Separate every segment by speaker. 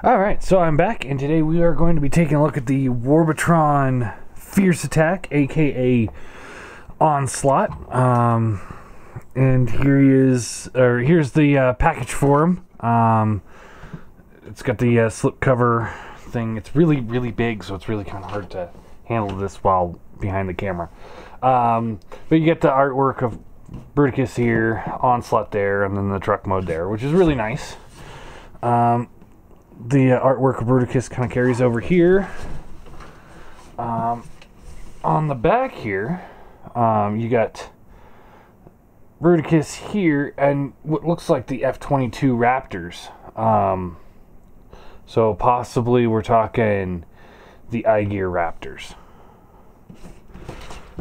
Speaker 1: Alright, so I'm back, and today we are going to be taking a look at the Warbotron Fierce Attack, aka Onslaught. And here he is, or here's the package for him. It's got the slip cover thing. It's really, really big, so it's really kind of hard to handle this while behind the camera. But you get the artwork of Bruticus here, Onslaught there, and then the truck mode there, which is really nice. The artwork of Bruticus kind of carries over here. On the back here, you got Bruticus here and what looks like the F-22 Raptors. So possibly we're talking the I-Gear Raptors.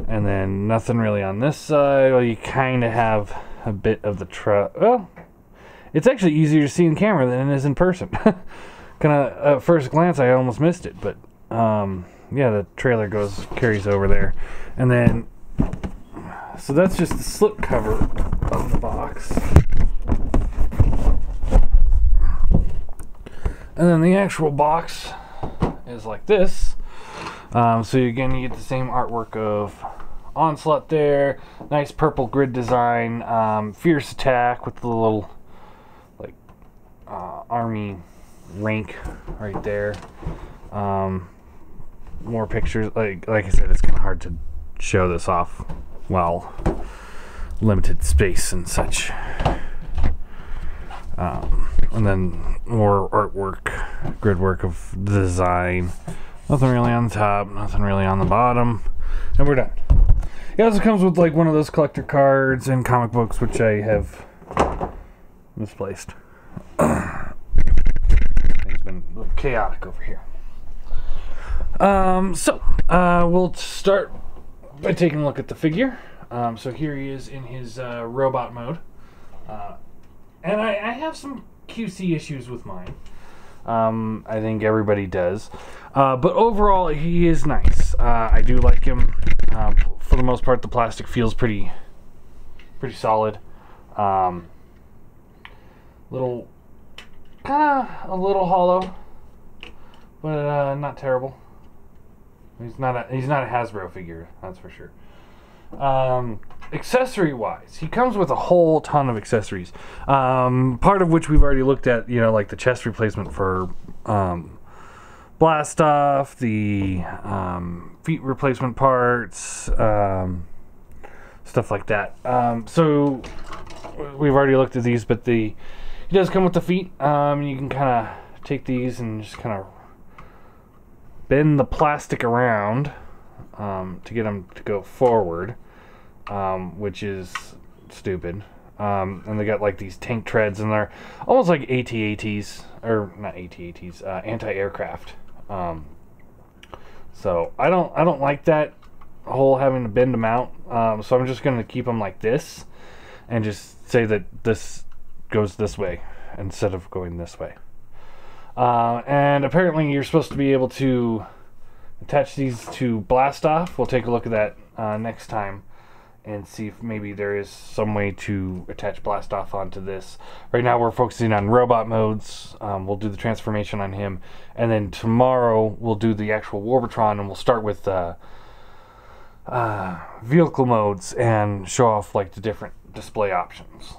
Speaker 1: And then nothing really on this side. Well, you kind of have a bit of the truck. Well, it's actually easier to see in camera than it is in person. Kind of, at first glance, I almost missed it, but yeah, the trailer carries over there, and then so that's just the slip cover of the box, and then the actual box is like this. So again, you get the same artwork of Onslaught there, nice purple grid design, Fierce Attack with the little like army rank right there. More pictures. Like I said, it's kind of hard to show this off while limited space and such. And then more artwork, grid work of design. Nothing really on the top, nothing really on the bottom, and we're done. It also comes with like one of those collector cards and comic books, which I have misplaced. Things been a little chaotic over here. We'll start by taking a look at the figure. So here he is in his robot mode, and I have some QC issues with mine. I think everybody does, but overall he is nice. I do like him. For the most part, the plastic feels pretty solid. Little, kind of a little hollow, but not terrible. He's not a Hasbro figure, that's for sure. Accessory wise, he comes with a whole ton of accessories, part of which we've already looked at, you know, like the chest replacement for blast off, the feet replacement parts, stuff like that. So we've already looked at these, but he does come with the feet. You can kind of take these and just kind of bend the plastic around to get them to go forward, which is stupid. And they got like these tank treads, and they're almost like AT-ATs, or not AT-ATs, anti-aircraft. So I don't like that whole having to bend them out. So I'm just going to keep them like this, and just say that this goes this way instead of going this way. And apparently you're supposed to be able to attach these to blast off. We'll take a look at that next time and see if maybe there is some way to attach blast off onto this. Right now we're focusing on robot modes. We'll do the transformation on him, and then tomorrow we'll do the actual Warbotron, and we'll start with vehicle modes and show off like the different display options.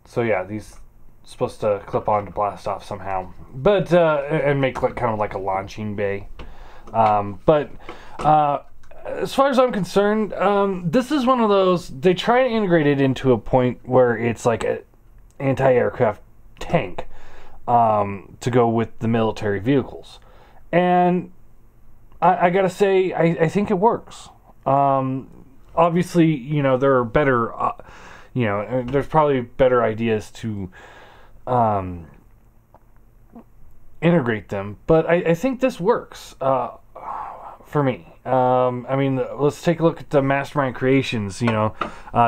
Speaker 1: So yeah, these supposed to clip on to blast off somehow, but and make like kind of like a launching bay. As far as I'm concerned, this is one of those, they try to integrate it into a point where it's like an anti-aircraft tank to go with the military vehicles, and I gotta say I think it works. Obviously, you know, there are better you know, there's probably better ideas to integrate them, but I think this works for me. I mean, let's take a look at the Mastermind Creations. You know,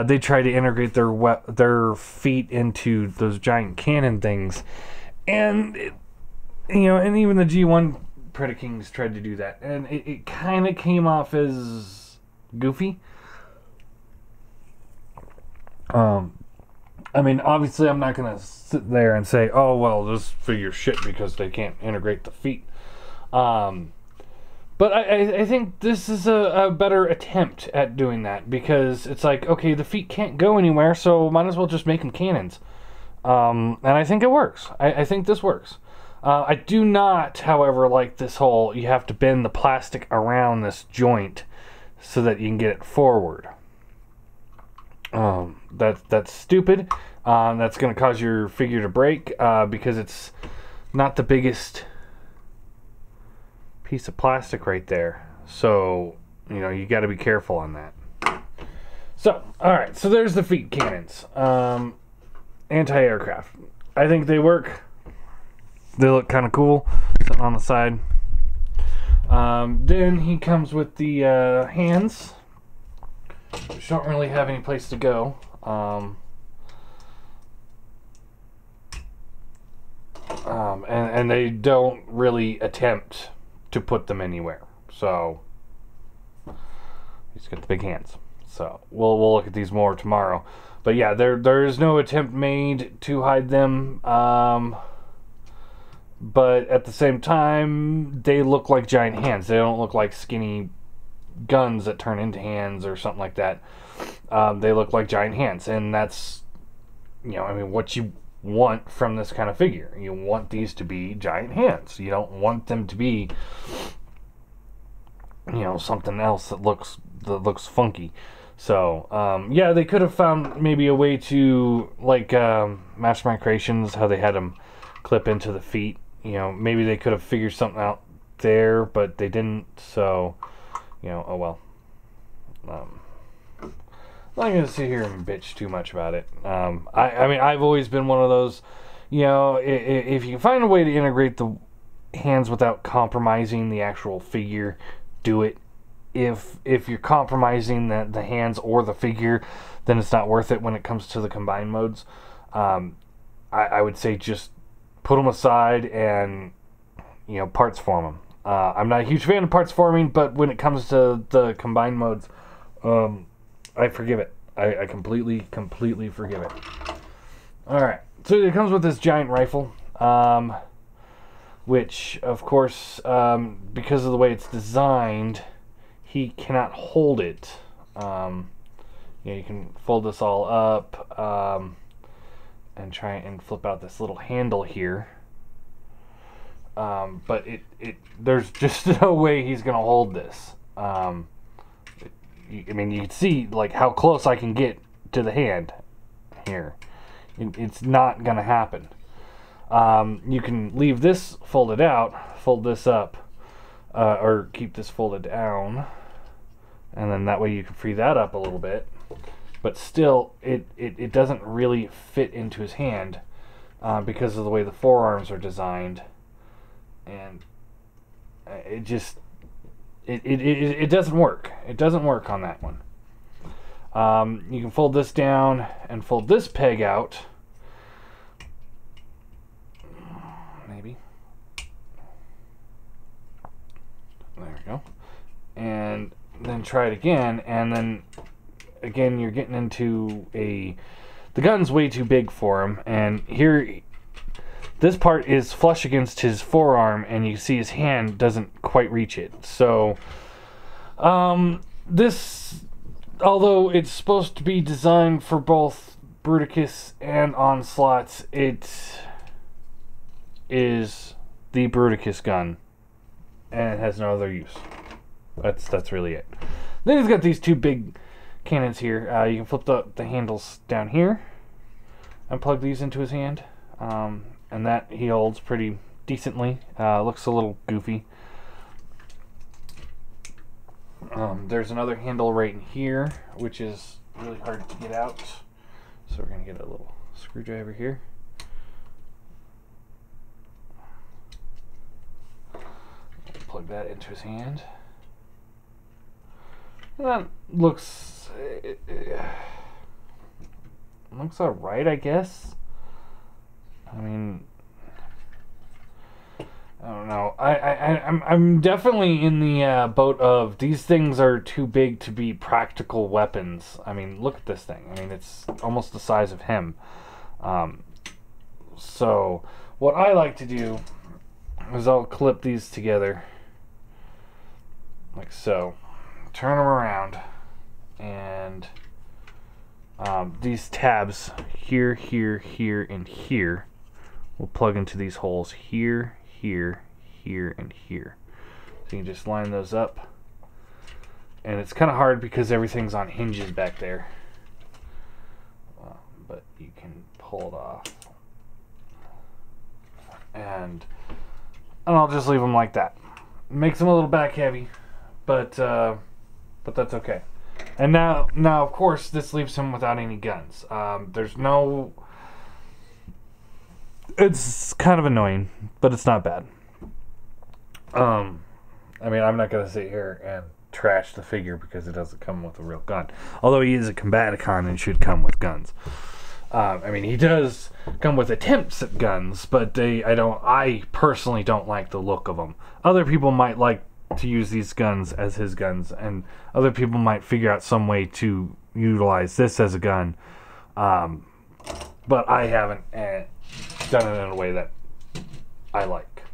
Speaker 1: they try to integrate their feet into those giant cannon things, and you know, and even the G1 Predikings tried to do that, and it kind of came off as goofy. I mean, obviously I'm not going to sit there and say, oh, well, this figure's shit because they can't integrate the feet. But I think this is a better attempt at doing that, because it's like, okay, the feet can't go anywhere, so might as well just make them cannons. And I think it works. I think this works. I do not, however, like this whole, you have to bend the plastic around this joint so that you can get it forward. That's stupid. That's going to cause your figure to break, because it's not the biggest piece of plastic right there. So, you know, you got to be careful on that. So, alright, so there's the feet cannons. Anti-aircraft. I think they work. They look kind of cool, sitting on the side. Then he comes with the hands, which don't really have any place to go. And they don't really attempt to put them anywhere. So he's got the big hands. So we'll look at these more tomorrow. But yeah, there is no attempt made to hide them. But at the same time, they look like giant hands. They don't look like skinny guns that turn into hands or something like that. They look like giant hands, and that's, you know, I mean, what you want from this kind of figure. You want these to be giant hands. You don't want them to be, you know, something else that looks funky. So yeah, they could have found maybe a way to, like Mastermind Creations, how they had them clip into the feet. You know, maybe they could have figured something out there, but they didn't. So, you know, oh well. I'm not going to sit here and bitch too much about it. I mean, I've always been one of those, you know, if you can find a way to integrate the hands without compromising the actual figure, do it. If you're compromising the hands or the figure, then it's not worth it when it comes to the combined modes. I would say just put them aside and, you know, parts form them. I'm not a huge fan of parts forming, but when it comes to the combined modes, I forgive it. I completely forgive it. Alright, so it comes with this giant rifle, which, of course, because of the way it's designed, he cannot hold it. Yeah, you can fold this all up, and try and flip out this little handle here. But there's just no way he's gonna hold this. I mean, you can see like how close I can get to the hand here. It's not gonna happen. You can leave this folded out, fold this up, or keep this folded down, and then that way you can free that up a little bit. But still, it doesn't really fit into his hand because of the way the forearms are designed, and it just it doesn't work. It doesn't work on that one. You can fold this down and fold this peg out. Maybe. There we go. And then try it again, and then again you're getting into the gun's way too big for him, and here this part is flush against his forearm, and you see his hand doesn't quite reach it. So this, although it's supposed to be designed for both Bruticus and Onslaught, it is the Bruticus gun, and it has no other use. That's really it. Then he's got these two big cannons here. You can flip the handles down here and plug these into his hand, and that he holds pretty decently. Looks a little goofy. There's another handle right in here, which is really hard to get out. So we're going to get a little screwdriver here. Plug that into his hand. And that looks alright, I guess. I mean, I don't know. I'm definitely in the boat of these things are too big to be practical weapons. I mean, look at this thing. I mean, it's almost the size of him. So what I like to do is I'll clip these together like so. Turn them around, and these tabs here, here, here, and here will plug into these holes here, here, here, and here. So you can just line those up. And it's kind of hard because everything's on hinges back there. But you can pull it off. And I'll just leave them like that. Makes them a little back heavy, but that's okay. And now of course this leaves him without any guns. There's no. It's kind of annoying, but it's not bad. I mean, I'm not gonna sit here and trash the figure because it doesn't come with a real gun. Although he is a Combaticon and should come with guns. I mean, he does come with attempts at guns, but I personally don't like the look of them. Other people might like to use these guns as his guns, and other people might figure out some way to utilize this as a gun. But I haven't done it in a way that I like.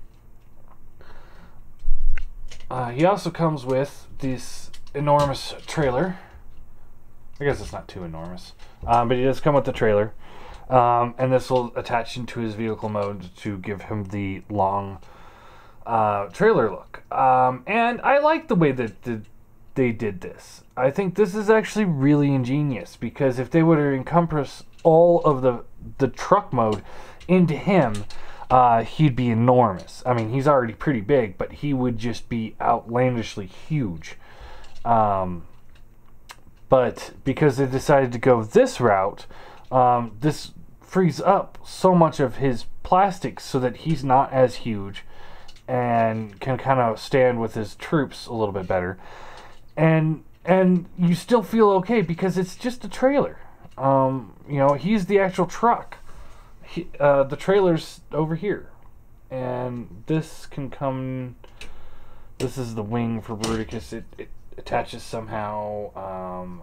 Speaker 1: He also comes with this enormous trailer. I guess it's not too enormous. But he does come with the trailer. And this will attach into his vehicle mode to give him the long trailer look. And I like the way that they did this. I think this is actually really ingenious, because if they would have encompassed all of the truck mode into him, he'd be enormous. I mean, he's already pretty big, but he would just be outlandishly huge. But because they decided to go this route, this frees up so much of his plastic so that he's not as huge and can kind of stand with his troops a little bit better. And you still feel okay because it's just a trailer. You know, he's the actual truck. The trailer's over here. And this can come... This is the wing for Bruticus. It attaches somehow.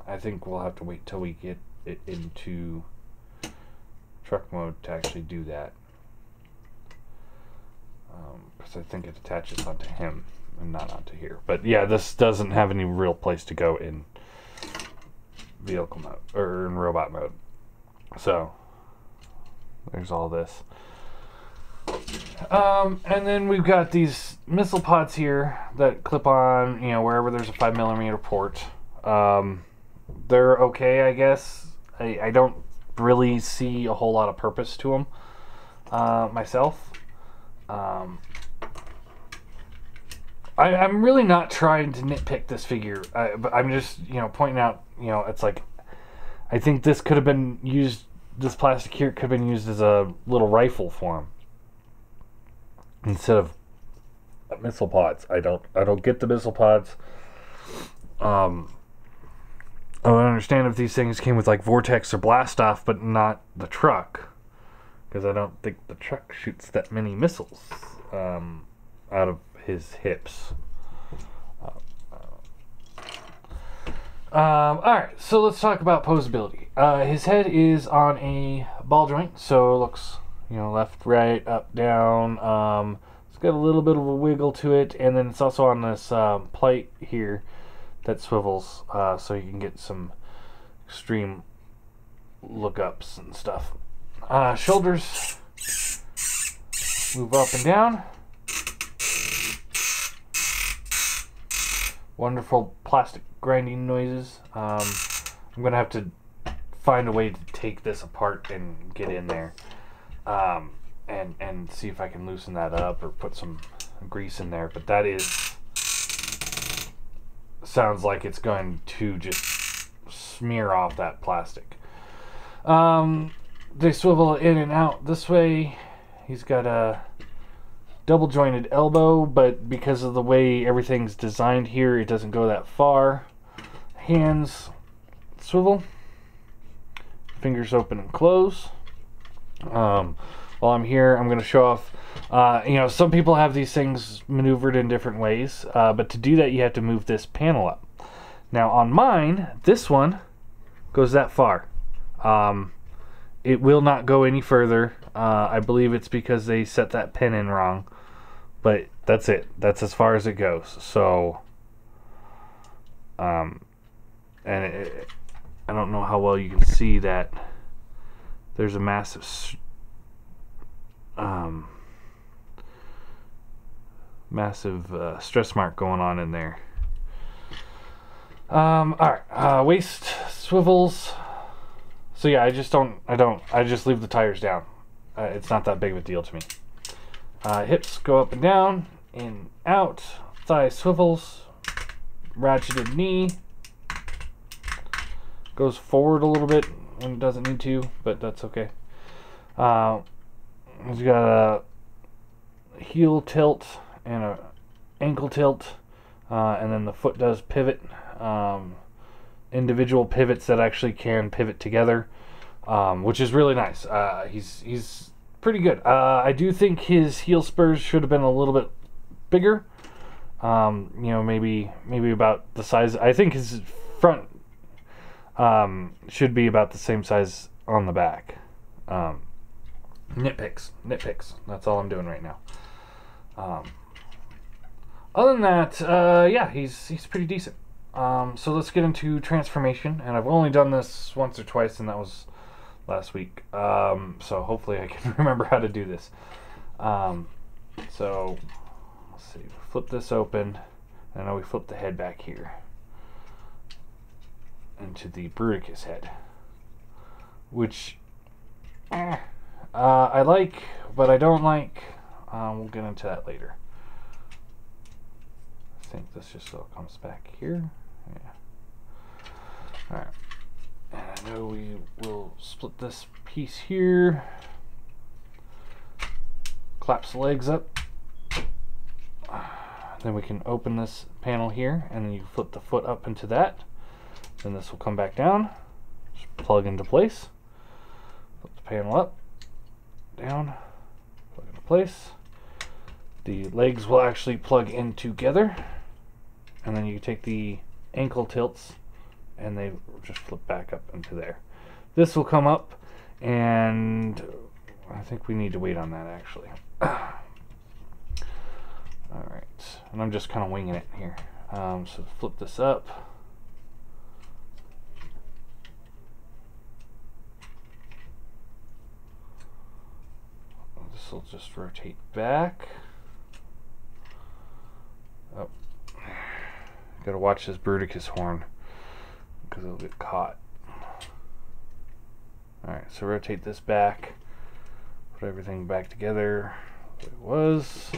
Speaker 1: I think we'll have to wait till we get it into truck mode to actually do that. Because I think it attaches onto him and not onto here. But yeah, this doesn't have any real place to go in vehicle mode or in robot mode. So there's all this. And then we've got these missile pods here that clip on, you know, wherever there's a 5mm port. They're okay, I guess. I don't really see a whole lot of purpose to them myself. I'm really not trying to nitpick this figure, but I'm just, you know, pointing out, you know, it's like, I think this could have been used, this plastic here could have been used as a little rifle for him instead of missile pods. I don't get the missile pods. I would understand if these things came with like vortex or blast off, but not the truck, because I don't think the truck shoots that many missiles out of his hips. Alright, so let's talk about posability. His head is on a ball joint, so it looks, you know, left, right, up, down. It's got a little bit of a wiggle to it, and then it's also on this plate here that swivels, so you can get some extreme lookups and stuff. Shoulders move up and down. Wonderful plastic grinding noises. I'm gonna have to find a way to take this apart and get in there, and see if I can loosen that up or put some grease in there. But that is, sounds like it's going to just smear off that plastic. They swivel in and out this way. He's got a double jointed elbow, but because of the way everything's designed here, it doesn't go that far. Hands swivel, fingers open and close. while I'm here, I'm going to show off, you know, some people have these things maneuvered in different ways, but to do that you have to move this panel up. Now on mine, this one goes that far. It will not go any further. I believe it's because they set that pin in wrong, but that's it. That's as far as it goes. So, and I don't know how well you can see that there's a massive stress mark going on in there. Alright, waist swivels. So yeah, I just leave the tires down. It's not that big of a deal to me. Hips go up and down, in, out, thigh swivels, ratcheted knee, goes forward a little bit when it doesn't need to, but that's okay. We've got a heel tilt and a ankle tilt, and then the foot does pivot. Individual pivots that actually can pivot together, which is really nice. He's pretty good. I do think his heel spurs should have been a little bit bigger. You know, maybe about the size. I think his front should be about the same size on the back. Nitpicks. That's all I'm doing right now. Other than that, yeah, he's pretty decent. So let's get into transformation, and I've only done this once or twice, and that was last week. So hopefully I can remember how to do this. So let's see, flip this open, and now we flip the head back here into the bruticus head, which I like, but I don't like. We'll get into that later. I think this just all comes back here. Yeah. Alright. And I know we will split this piece here. Collapse the legs up. Then we can open this panel here, and then you flip the foot up into that. Then this will come back down. Just plug into place. Flip the panel up, down, plug into place. The legs will actually plug in together. And then you take the ankle tilts and they just flip back up into there. This will come up, and I think we need to wait on that actually. Alright, and I'm just kind of winging it here. So flip this up. This will just rotate back. Oh. Gotta watch this bruticus horn because it'll get caught. Alright, so rotate this back, put everything back together like it was.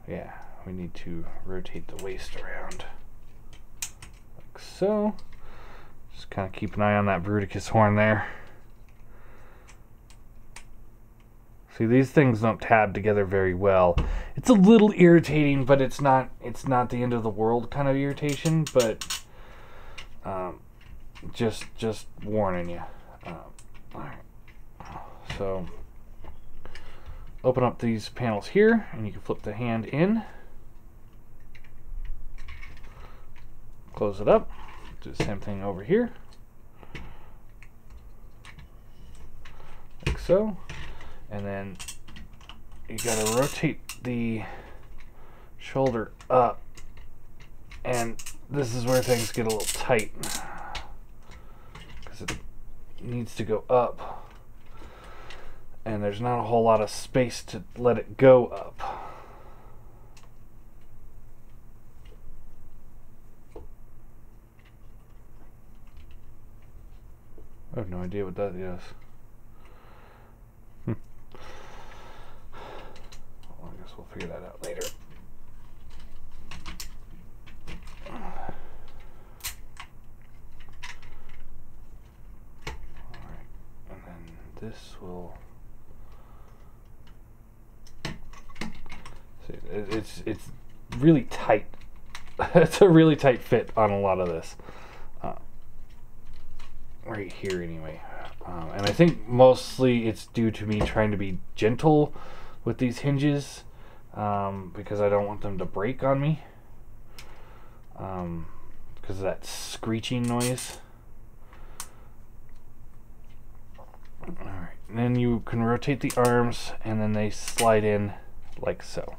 Speaker 1: Yeah, we need to rotate the waist around like so. Just kind of keep an eye on that bruticus horn there. See, these things don't tab together very well. It's a little irritating, but it's not the end of the world kind of irritation, but just warning you. Alright. So open up these panels here, and you can flip the hand in. Close it up. Do the same thing over here. Like so. And then you gotta rotate the shoulder up, and this is where things get a little tight because it needs to go up, and there's not a whole lot of space to let it go up. I have no idea what that is. We'll figure that out later. Alright, and then this will see, it's really tight. It's a really tight fit on a lot of this. right here anyway. And I think mostly it's due to me trying to be gentle with these hinges, because I don't want them to break on me, because of that screeching noise. Alright, then you can rotate the arms, and then they slide in like so.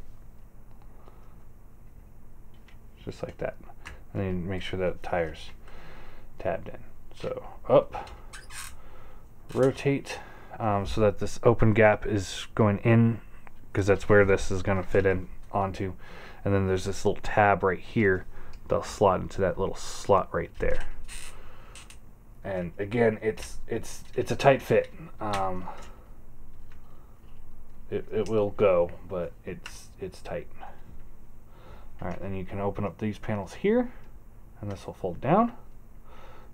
Speaker 1: Just like that. And then make sure that the tire's tabbed in. So up, rotate, so that this open gap is going in, because that's where this is going to fit in onto. And then there's this little tab right here that'll slot into that little slot right there. And again, it's a tight fit. It will go, but it's tight. All right, then you can open up these panels here, and this will fold down.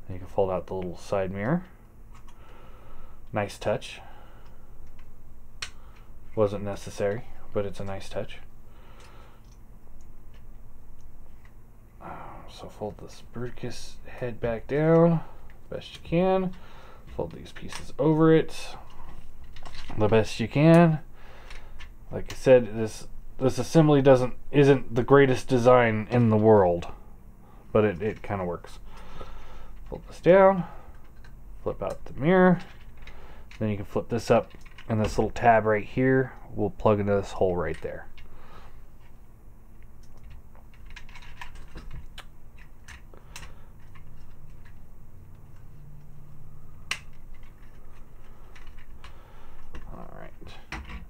Speaker 1: Then you can fold out the little side mirror. Nice touch. Wasn't necessary, but it's a nice touch. So fold this bruticus head back down best you can. Fold these pieces over it the best you can. Like I said, this assembly isn't the greatest design in the world, but it kind of works. Fold this down, flip out the mirror, then you can flip this up, and this little tab right here will plug into this hole right there.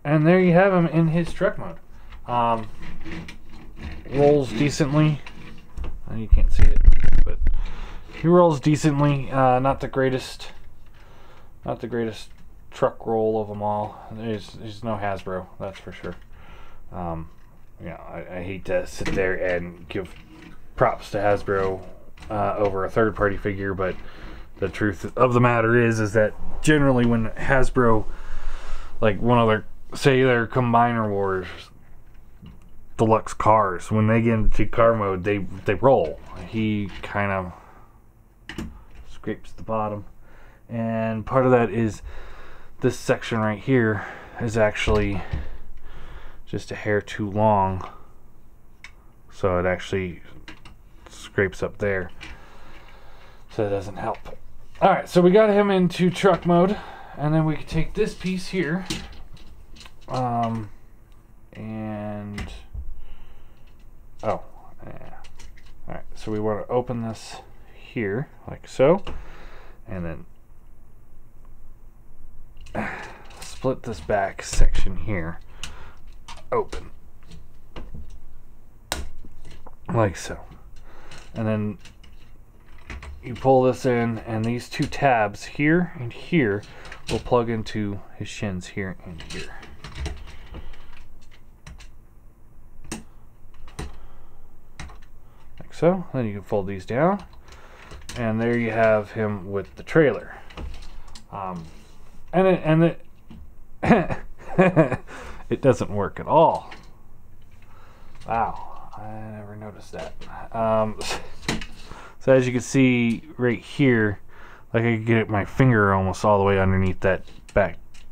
Speaker 1: And there you have him in his truck mode. Rolls decently. You can't see it, but he rolls decently. Not the greatest truck roll of them all. There's no Hasbro, that's for sure. I hate to sit there and give props to Hasbro over a third-party figure, but the truth of the matter is that generally when Hasbro, like one of their, say their Combiner Wars deluxe cars, when they get into car mode, they roll. He kind of scrapes the bottom, and part of that is this section right here is actually just a hair too long, so it actually scrapes up there, so it doesn't help. Alright, so we got him into truck mode, and then we can take this piece here, alright, so we want to open this here like so, and then split this back section here open like so, and then you pull this in, and these two tabs here and here will plug into his shins here and here. Like so. Then you can fold these down, and there you have him with the trailer. It doesn't work at all. Wow, I never noticed that. So as you can see right here, like I could get my finger almost all the way underneath that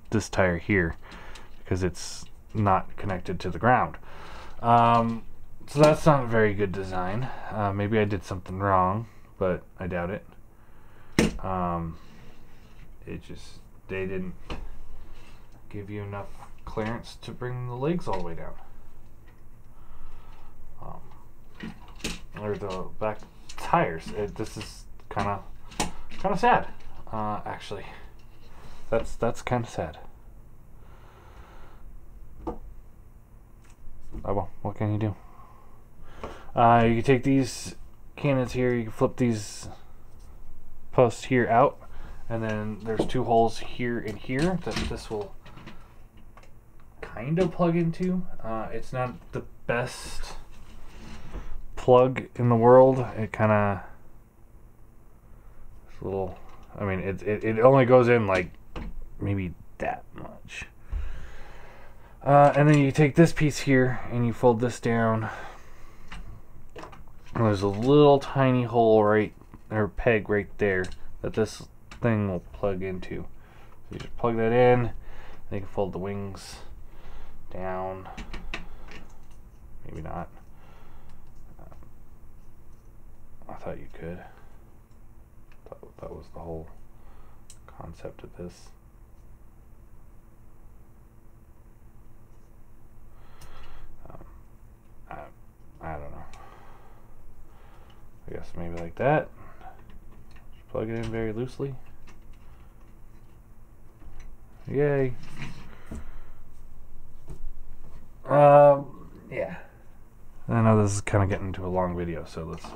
Speaker 1: this tire here, because it's not connected to the ground. So that's not a very good design. Maybe I did something wrong, but I doubt it. They didn't give you enough clearance to bring the legs all the way down. Or the back tires. This is kind of sad, actually. That's kind of sad. Oh well, what can you do? You can take these cannons here, you can flip these posts here out, and then there's two holes here and here that this will kind of plug into. It's not the best plug in the world. It kind of little, I mean, it only goes in like maybe that much. And then you take this piece here and you fold this down, and there's a little tiny hole right, or peg right there, that this thing will plug into. So you just plug that in, then you can fold the wings down. Maybe not. I thought you could. That was the whole concept of this. I don't know. I guess maybe like that. Just plug it in very loosely. Yay. Yeah. I know this is kind of getting into a long video, so let's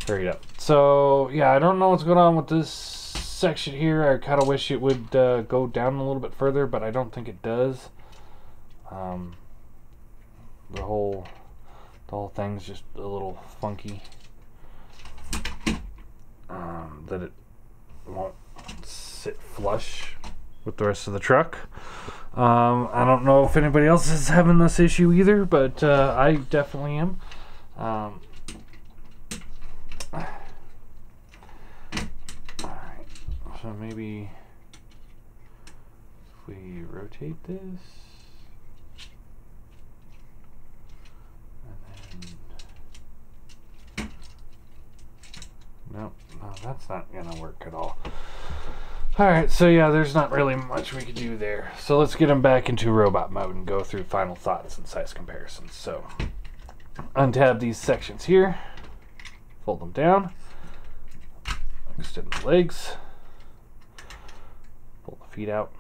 Speaker 1: hurry it up. So, yeah, I don't know what's going on with this section here. I kind of wish it would go down a little bit further, but I don't think it does. The whole thing's just a little funky. That it won't sit flush with the rest of the truck. I don't know if anybody else is having this issue either, but I definitely am. Alright, so maybe if we rotate this, no, that's not gonna work at all. Alright, so yeah, there's not really much we could do there. So let's get them back into robot mode and go through final thoughts and size comparisons. So, untab these sections here, fold them down, extend the legs, pull the feet out.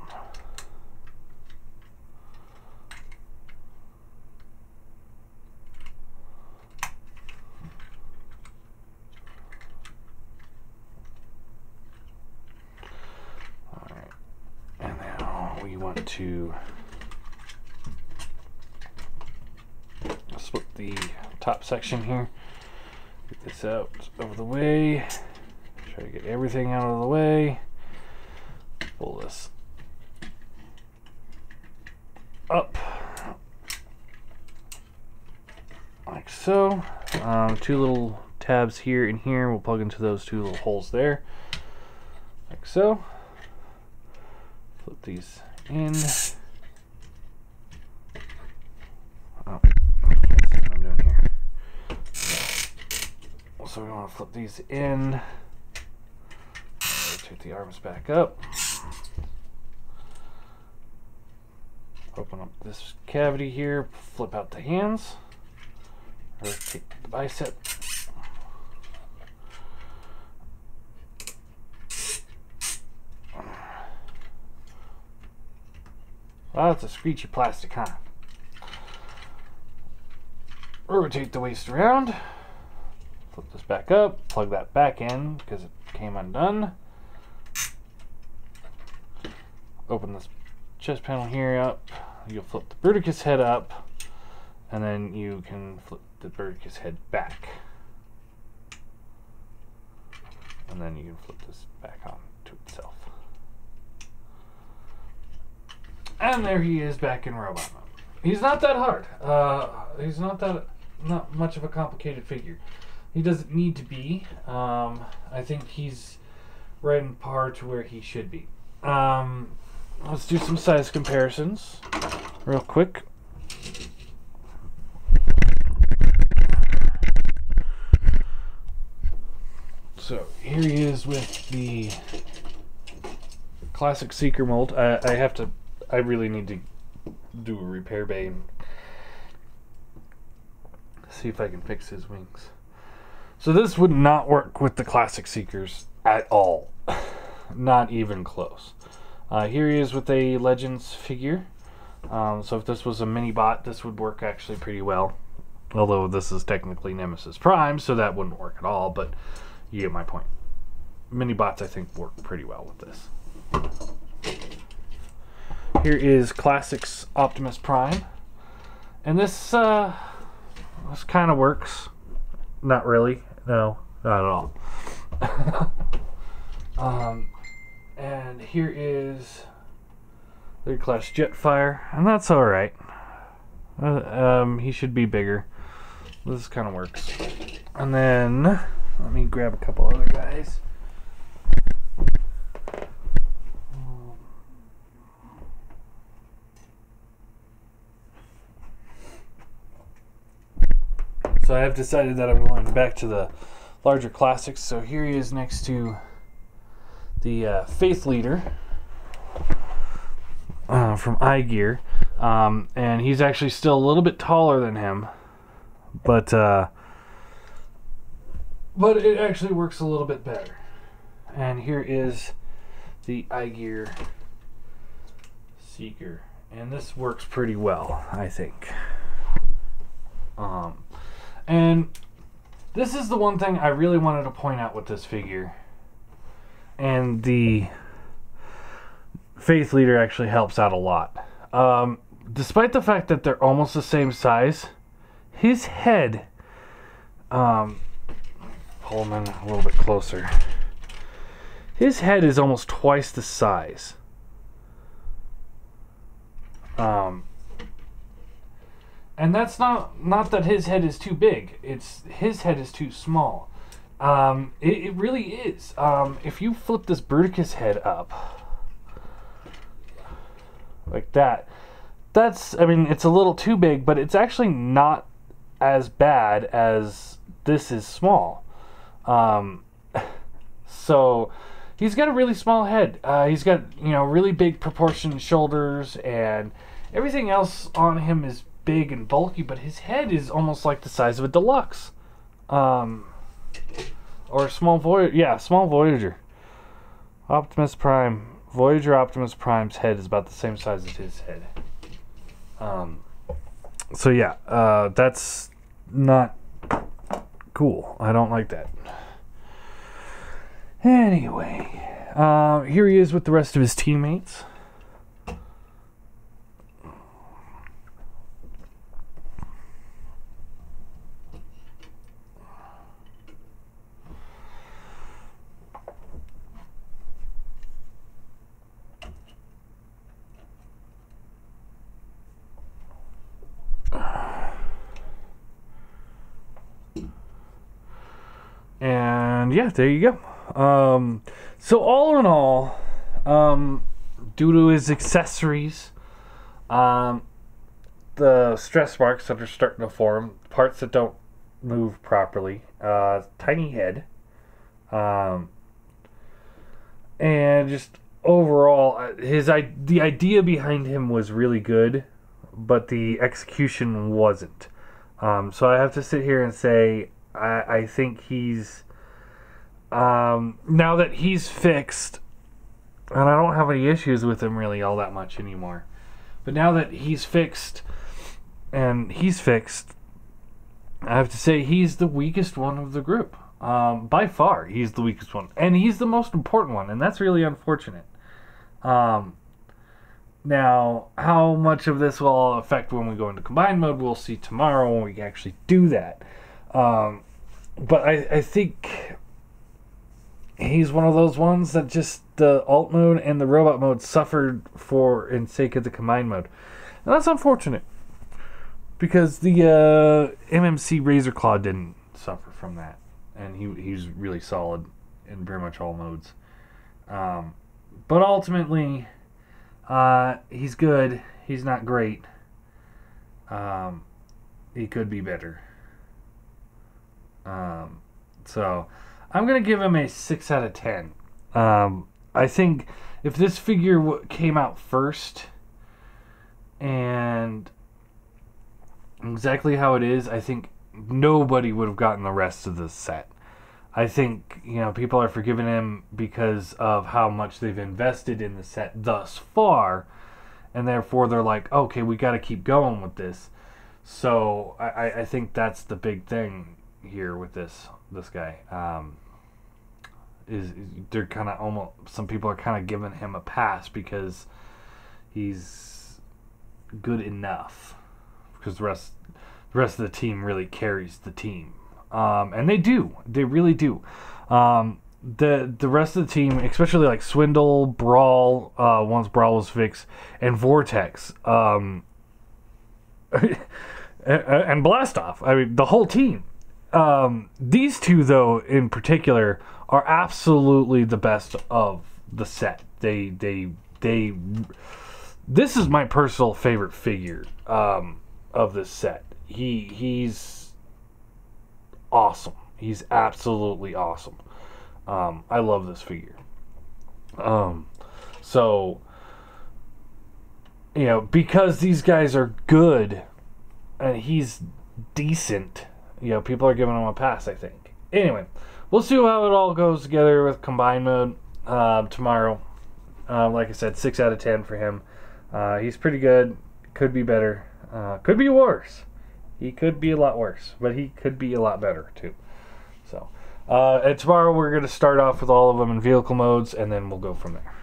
Speaker 1: Want to split the top section here, get this out of the way, try to get everything out of the way, pull this up like so. Two little tabs here and here, we'll plug into those two little holes there like so. Flip these in. Oh, I can't see what I'm doing here. So we want to flip these in. Rotate the arms back up. Open up this cavity here. Flip out the hands. Rotate the bicep. Well, it's a screechy plastic, huh? Rotate the waist around. Flip this back up. Plug that back in because it came undone. Open this chest panel here up. You'll flip the bruticus head up. And then you can flip the bruticus head back. And then you can flip this back on to itself. And there he is back in robot mode. He's not that hard. He's not much of a complicated figure. He doesn't need to be. I think he's right in par to where he should be. Let's do some size comparisons real quick. So here he is with the classic Seeker mold. I really need to do a repair bay and see if I can fix his wings. So this would not work with the classic Seekers at all. Not even close. Here he is with a Legends figure. So if this was a mini bot, this would work actually pretty well. Although this is technically Nemesis Prime, so that wouldn't work at all, but you get my point. Mini bots, I think, work pretty well with this. Here is Classics Optimus Prime, and this kind of works. Not really, no, not at all. And here is Third Class Jetfire, and that's all right. He should be bigger. This kind of works. And then let me grab a couple other guys. So I have decided that I'm going back to the larger classics. So here he is next to the Faith Leader from iGear. And he's actually still a little bit taller than him. But it actually works a little bit better. And here is the iGear Seeker. And this works pretty well, I think. And this is the one thing I really wanted to point out with this figure. And the Faith Leader actually helps out a lot. Despite the fact that they're almost the same size, his head, pull him in a little bit closer. His head is almost twice the size. And that's not that his head is too big. It's his head is too small. It really is. If you flip this bruticus head up like that, I mean, it's a little too big, but it's actually not as bad as this is small. So he's got a really small head. He's got, really big proportioned shoulders, and everything else on him is big and bulky, but his head is almost like the size of a deluxe. Or a small Voyager. Yeah, small Voyager. Optimus Prime. Voyager Optimus Prime's head is about the same size as his head. So yeah, that's not cool. I don't like that. Anyway, here he is with the rest of his teammates. And yeah, there you go. So all in all, due to his accessories, the stress marks that are starting to form, parts that don't move properly, tiny head, and just overall, the idea behind him was really good, but the execution wasn't. So I have to sit here and say, I think he's, now that he's fixed, and I don't have any issues with him really all that much anymore, but now that he's fixed, I have to say he's the weakest one of the group. By far, he's the weakest one, and he's the most important one, and that's really unfortunate. Now, how much of this will affect when we go into combined mode, we'll see tomorrow when we actually do that. But I think he's one of those ones that just the alt mode and the robot mode suffered for in sake of the combined mode. And that's unfortunate, because the MMC Razor Claw didn't suffer from that. And he's really solid in pretty much all modes. But ultimately, he's good. He's not great. He could be better. So I'm going to give him a 6 out of 10. I think if this figure came out first and exactly how it is, I think nobody would have gotten the rest of the set. I think, people are forgiving him because of how much they've invested in the set thus far, and therefore they're like, okay, we got to keep going with this. So I think that's the big thing here with this guy. Is they're kind of almost, some people are kind of giving him a pass because he's good enough, because the rest of the team really carries the team, and they really do. The rest of the team, especially like Swindle, Brawl, once Brawl was fixed, and Vortex, and Blastoff. I mean, the whole team. These two, though, in particular, are absolutely the best of the set. This is my personal favorite figure of this set. He's awesome. He's absolutely awesome. I love this figure. So, you know, because these guys are good and he's decent, you know, people are giving him a pass, I think. Anyway, we'll see how it all goes together with combine mode tomorrow. Like I said, 6 out of 10 for him. He's pretty good. Could be better. Could be worse. He could be a lot worse, but he could be a lot better too. So, and tomorrow we're going to start off with all of them in vehicle modes, and then we'll go from there.